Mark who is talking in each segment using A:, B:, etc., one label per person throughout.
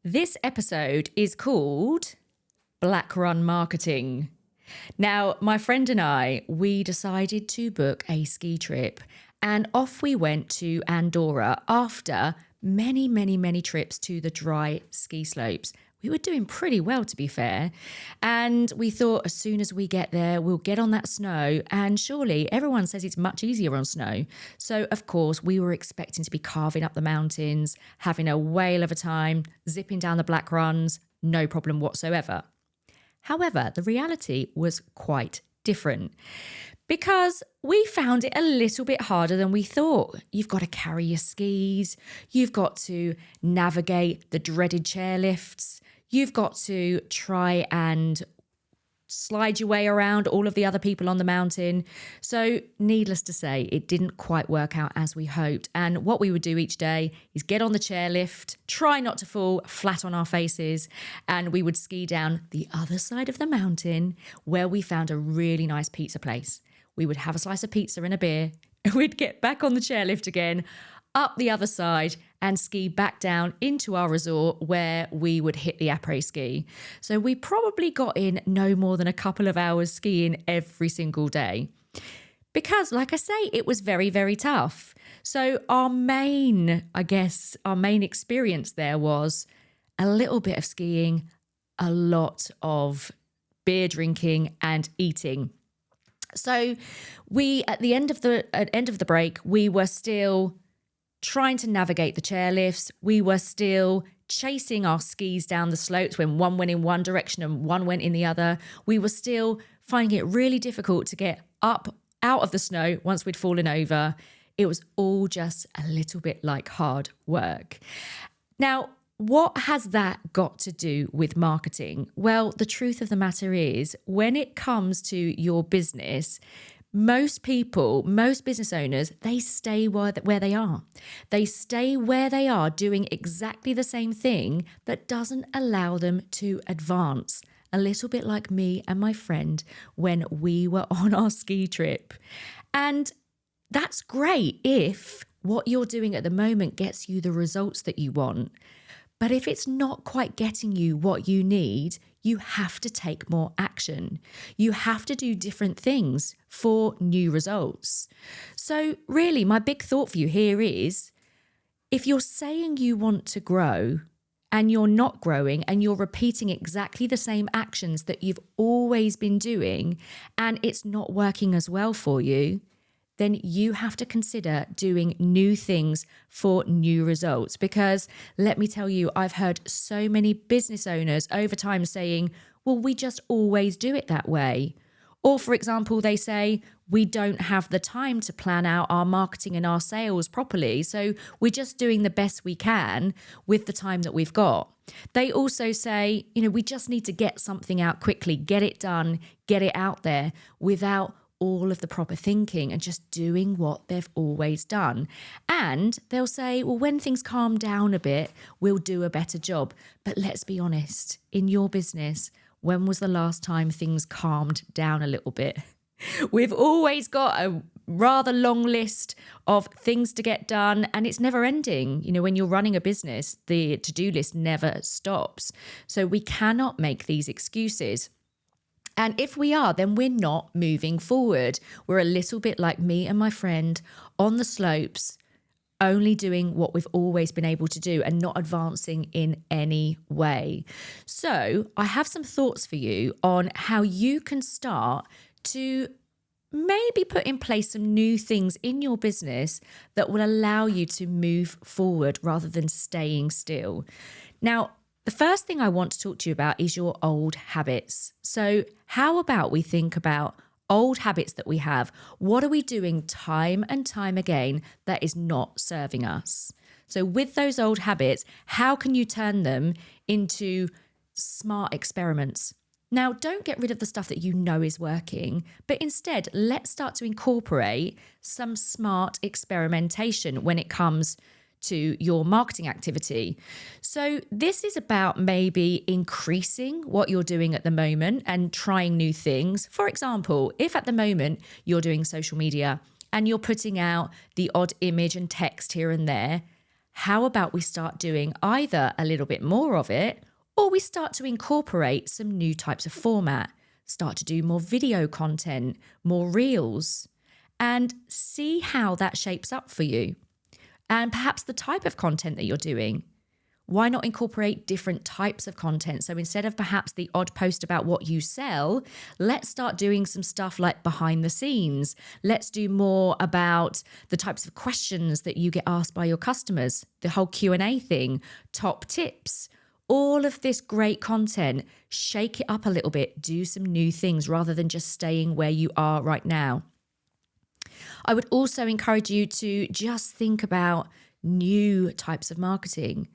A: This episode is called Black Run Marketing. Now, my friend and I, we decided to book a ski trip and off we went to Andorra after many trips to the dry ski slopes. We were doing pretty well, to be fair. And we thought as soon as we get there, we'll get on that snow. And surely everyone says it's much easier on snow. So, of course, we were expecting to be carving up the mountains, having a whale of a time, zipping down the black runs, no problem whatsoever. However, the reality was quite different because we found it a little bit harder than we thought. You've got to carry your skis. You've got to navigate the dreaded chairlifts. You've got to try and slide your way around all of the other people on the mountain. So needless to say, it didn't quite work out as we hoped. And what we would do each day is get on the chairlift, try not to fall flat on our faces, and we would ski down the other side of the mountain where we found a really nice pizza place. We would have a slice of pizza and a beer, and we'd get back on the chairlift again, up the other side and ski back down into our resort where we would hit the après ski. So we probably got in no more than a couple of hours skiing every single day. Because, like I say, it was very tough. So our main experience there was a little bit of skiing, a lot of beer drinking and eating. So we, at the end of the break, we were still trying to navigate the chairlifts. We were still chasing our skis down the slopes when one went in one direction and one went in the other. We were still finding it really difficult to get up out of the snow once we'd fallen over. It was all just a little bit like hard work. Now, what has that got to do with marketing? Well, the truth of the matter is, when it comes to your business, most business owners, they stay where they are. They stay where they are doing exactly the same thing that doesn't allow them to advance. A little bit like me and my friend when we were on our ski trip. And that's great if what you're doing at the moment gets you the results that you want. But if it's not quite getting you what you need, you have to take more action. You have to do different things for new results. So really, my big thought for you here is, if you're saying you want to grow and you're not growing and you're repeating exactly the same actions that you've always been doing and it's not working as well for you, then you have to consider doing new things for new results. Because let me tell you, I've heard so many business owners over time saying, well, we just always do it that way. Or for example, they say, we don't have the time to plan out our marketing and our sales properly. So we're just doing the best we can with the time that we've got. They also say, we just need to get something out quickly, get it done, get it out there without all of the proper thinking and just doing what they've always done. And they'll say, well, when things calm down a bit, we'll do a better job. But let's be honest, in your business, when was the last time things calmed down a little bit? We've always got a rather long list of things to get done and it's never ending. When you're running a business, the to-do list never stops. So we cannot make these excuses. And if we are, then we're not moving forward. We're a little bit like me and my friend on the slopes, only doing what we've always been able to do and not advancing in any way. So I have some thoughts for you on how you can start to maybe put in place some new things in your business that will allow you to move forward rather than staying still. Now, the first thing I want to talk to you about is your old habits. So how about we think about old habits that we have? What are we doing time and time again that is not serving us? So with those old habits, how can you turn them into smart experiments? Now, don't get rid of the stuff that you know is working, but instead, let's start to incorporate some smart experimentation when it comes to your marketing activity. So this is about maybe increasing what you're doing at the moment and trying new things. For example, if at the moment you're doing social media and you're putting out the odd image and text here and there, how about we start doing either a little bit more of it, or we start to incorporate some new types of format, start to do more video content, more reels, and see how that shapes up for you. And perhaps the type of content that you're doing. Why not incorporate different types of content? So instead of perhaps the odd post about what you sell, let's start doing some stuff like behind the scenes. Let's do more about the types of questions that you get asked by your customers, the whole Q&A thing, top tips, all of this great content. Shake it up a little bit, do some new things rather than just staying where you are right now. I would also encourage you to just think about new types of marketing.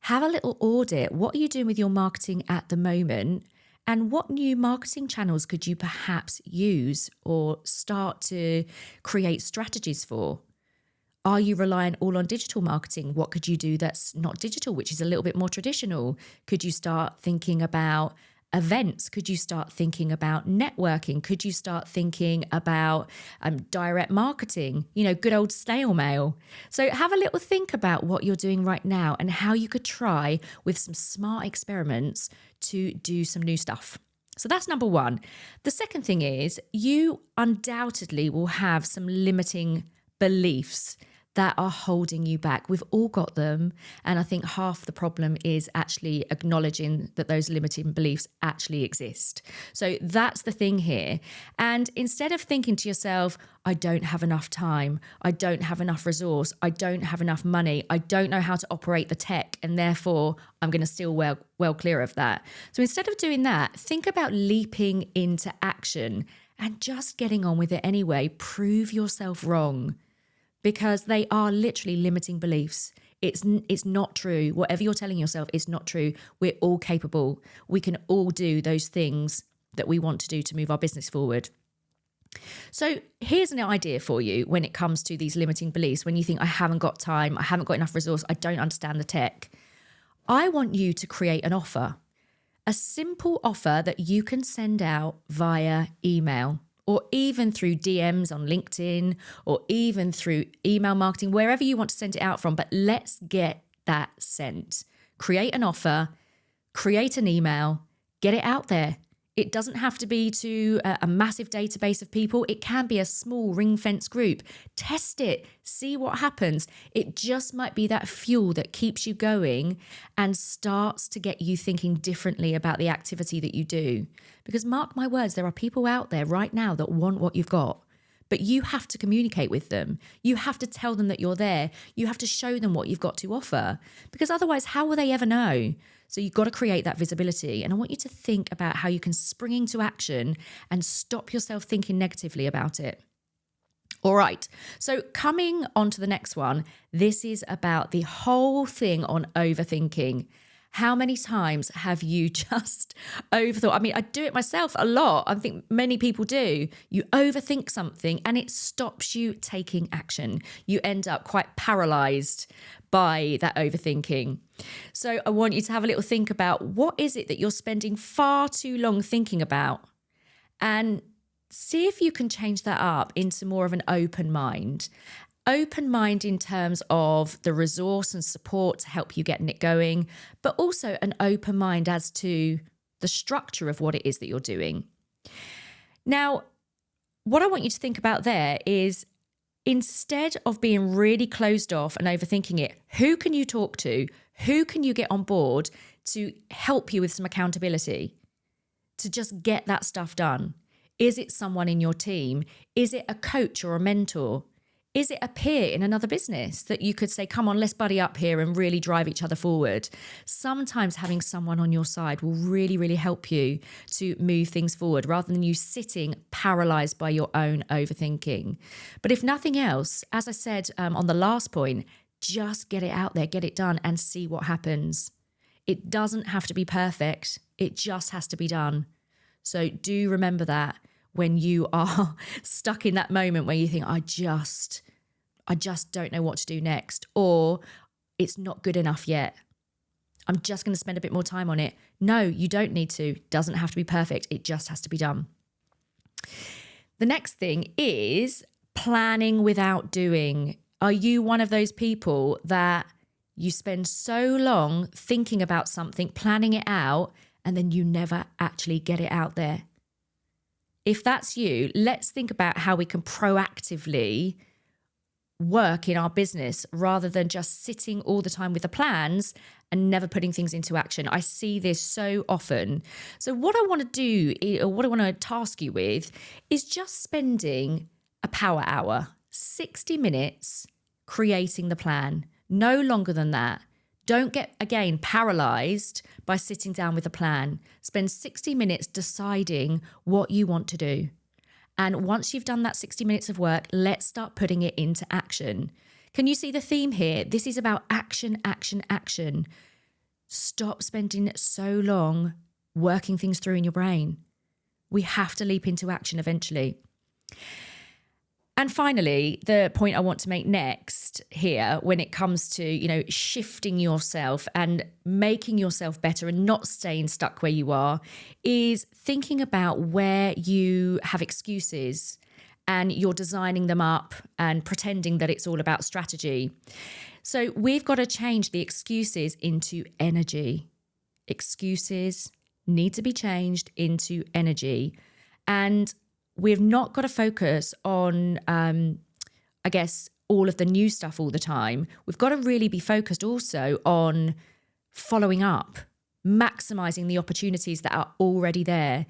A: Have a little audit. What are you doing with your marketing at the moment? And what new marketing channels could you perhaps use or start to create strategies for? Are you relying all on digital marketing? What could you do that's not digital, which is a little bit more traditional? Could you start thinking about events? Could you start thinking about networking? Could you start thinking about direct marketing, good old snail mail? So have a little think about what you're doing right now and how you could try with some smart experiments to do some new stuff. So that's number one. The second thing is you undoubtedly will have some limiting beliefs that are holding you back. We've all got them. And I think half the problem is actually acknowledging that those limiting beliefs actually exist. So that's the thing here. And instead of thinking to yourself, I don't have enough time, I don't have enough resource, I don't have enough money, I don't know how to operate the tech, and therefore I'm going to steer well clear of that. So instead of doing that, think about leaping into action and just getting on with it anyway. Prove yourself wrong. Because they are literally limiting beliefs. It's not true. Whatever you're telling yourself, it's not true. We're all capable. We can all do those things that we want to do to move our business forward. So here's an idea for you when it comes to these limiting beliefs. When you think, I haven't got time, I haven't got enough resource, I don't understand the tech. I want you to create an offer. A simple offer that you can send out via email, or even through DMs on LinkedIn, or even through email marketing, wherever you want to send it out from. But let's get that sent. Create an offer, create an email, get it out there. It doesn't have to be to a massive database of people. It can be a small ring-fence group. Test it, see what happens. It just might be that fuel that keeps you going and starts to get you thinking differently about the activity that you do. Because mark my words, there are people out there right now that want what you've got. But you have to communicate with them. You have to tell them that you're there. You have to show them what you've got to offer. Because otherwise, how will they ever know? So you've got to create that visibility. And I want you to think about how you can spring into action and stop yourself thinking negatively about it. All right. So coming on to the next one, this is about the whole thing on overthinking. How many times have you just overthought? I mean, I do it myself a lot. I think many people do. You overthink something and it stops you taking action. You end up quite paralyzed by that overthinking. So I want you to have a little think about what is it that you're spending far too long thinking about, and see if you can change that up into more of an open mind. Open mind in terms of the resource and support to help you getting it going, but also an open mind as to the structure of what it is that you're doing. Now, what I want you to think about there is, instead of being really closed off and overthinking it, who can you talk to? Who can you get on board to help you with some accountability to just get that stuff done? Is it someone in your team? Is it a coach or a mentor? Is it a peer in another business that you could say, come on, let's buddy up here and really drive each other forward? Sometimes having someone on your side will really, really help you to move things forward rather than you sitting paralyzed by your own overthinking. But if nothing else, as I said on the last point, just get it out there, get it done and see what happens. It doesn't have to be perfect. It just has to be done. So do remember that when you are stuck in that moment where you think, I just don't know what to do next, or it's not good enough yet. I'm just going to spend a bit more time on it. No, you don't need to. Doesn't have to be perfect. It just has to be done. The next thing is planning without doing. Are you one of those people that You spend so long thinking about something, planning it out, and then you never actually get it out there. If that's you, let's think about how we can proactively work in our business rather than just sitting all the time with the plans and never putting things into action. I see this so often. So what I want to do, or what I want to task you with, is just spending a power hour, 60 minutes creating the plan. No longer than that. Don't get, again, paralyzed by sitting down with a plan. Spend 60 minutes deciding what you want to do. And once you've done that 60 minutes of work, let's start putting it into action. Can you see the theme here? This is about action, action, action. Stop spending so long working things through in your brain. We have to leap into action eventually. And finally, the point I want to make next here when it comes to, shifting yourself and making yourself better and not staying stuck where you are is thinking about where you have excuses and you're designing them up and pretending that it's all about strategy. So we've got to change the excuses into energy. Excuses need to be changed into energy. And we've not got to focus on, all of the new stuff all the time. We've got to really be focused also on following up, maximizing the opportunities that are already there.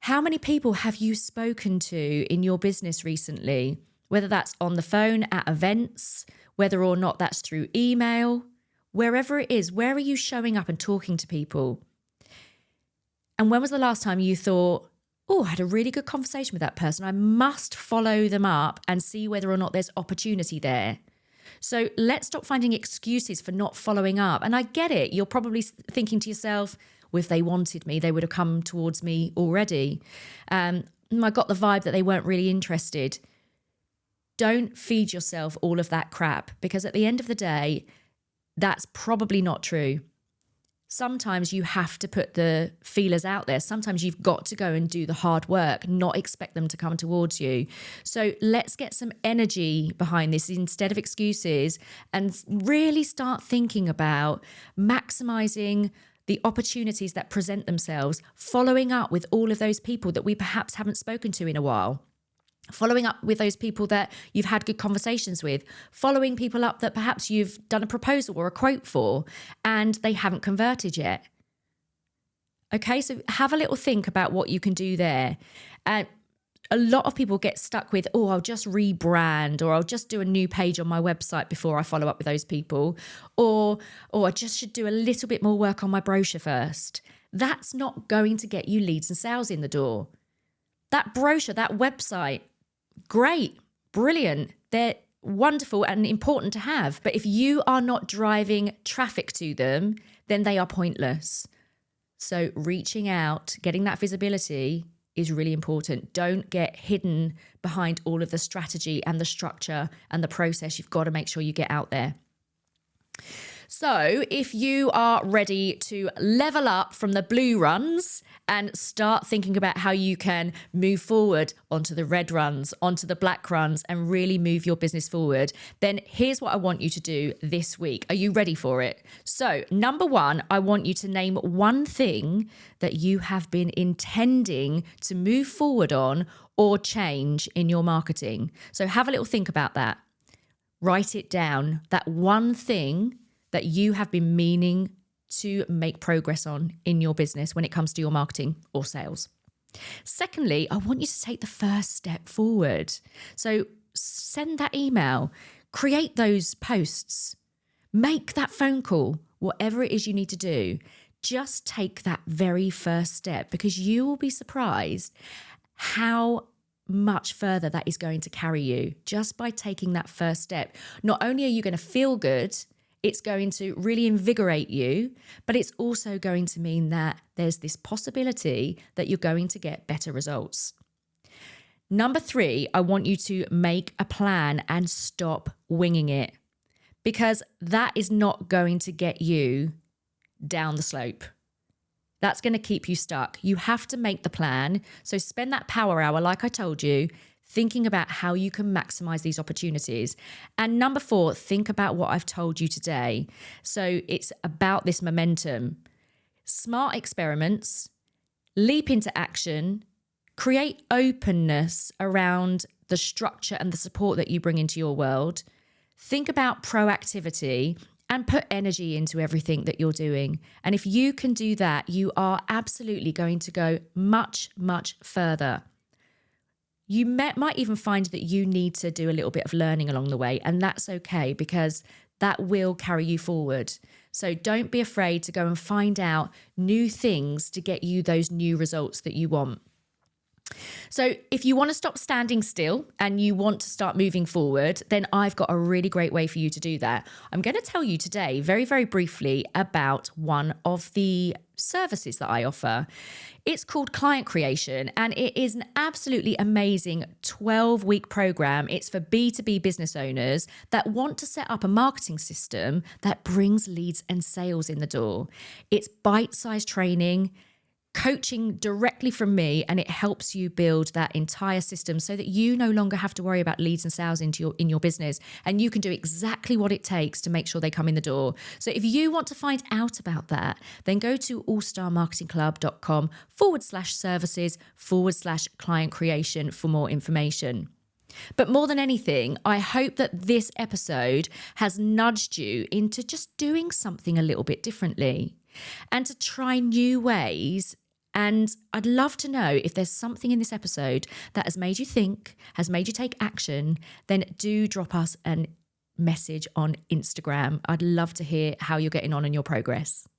A: How many people have you spoken to in your business recently? Whether that's on the phone, at events, whether or not that's through email, wherever it is, where are you showing up and talking to people? And when was the last time you thought, oh, I had a really good conversation with that person. I must follow them up and see whether or not there's opportunity there. So let's stop finding excuses for not following up. And I get it. You're probably thinking to yourself, well, if they wanted me, they would have come towards me already. I got the vibe that they weren't really interested. Don't feed yourself all of that crap, because at the end of the day, that's probably not true. Sometimes you have to put the feelers out there. Sometimes you've got to go and do the hard work, not expect them to come towards you. So let's get some energy behind this instead of excuses and really start thinking about maximizing the opportunities that present themselves, following up with all of those people that we perhaps haven't spoken to in a while. Following up with those people that you've had good conversations with, following people up that perhaps you've done a proposal or a quote for and they haven't converted yet. Okay, so have a little think about what you can do there. A lot of people get stuck with, I'll just rebrand, or I'll just do a new page on my website before I follow up with those people, or I just should do a little bit more work on my brochure first. That's not going to get you leads and sales in the door. That brochure, that website, great, brilliant. They're wonderful and important to have. But if you are not driving traffic to them, then they are pointless. So reaching out, getting that visibility is really important. Don't get hidden behind all of the strategy and the structure and the process. You've got to make sure you get out there. So if you are ready to level up from the blue runs and start thinking about how you can move forward onto the red runs, onto the black runs, and really move your business forward, then here's what I want you to do this week. Are you ready for it? So number one, I want you to name one thing that you have been intending to move forward on or change in your marketing. So have a little think about that. Write it down, that one thing that you have been meaning to make progress on in your business when it comes to your marketing or sales. Secondly, I want you to take the first step forward. So send that email, create those posts, make that phone call, whatever it is you need to do. Just take that very first step, because you will be surprised how much further that is going to carry you just by taking that first step. Not only are you going to feel good, it's going to really invigorate you, but it's also going to mean that there's this possibility that you're going to get better results. Number three, I want you to make a plan and stop winging it, because that is not going to get you down the slope. That's going to keep you stuck. You have to make the plan. So spend that power hour, like I told you, thinking about how you can maximize these opportunities. And number 4, think about what I've told you today. So it's about this momentum. Smart experiments, leap into action, create openness around the structure and the support that you bring into your world. Think about proactivity and put energy into everything that you're doing. And if you can do that, you are absolutely going to go much, much further. You might even find that you need to do a little bit of learning along the way, and that's okay, because that will carry you forward. So don't be afraid to go and find out new things to get you those new results that you want. So if you want to stop standing still and you want to start moving forward, then I've got a really great way for you to do that. I'm going to tell you today very, very briefly about one of the services that I offer. It's called Client Creation, and it is an absolutely amazing 12-week program. It's for B2B business owners that want to set up a marketing system that brings leads and sales in the door. It's bite-sized training, coaching directly from me, and it helps you build that entire system so that you no longer have to worry about leads and sales in your business, and you can do exactly what it takes to make sure they come in the door. So if you want to find out about that, then go to allstarmarketingclub.com/services/client creation for more information. But more than anything, I hope that this episode has nudged you into just doing something a little bit differently and to try new ways. And I'd love to know if there's something in this episode that has made you think, has made you take action, then do drop us a message on Instagram. I'd love to hear how you're getting on in your progress.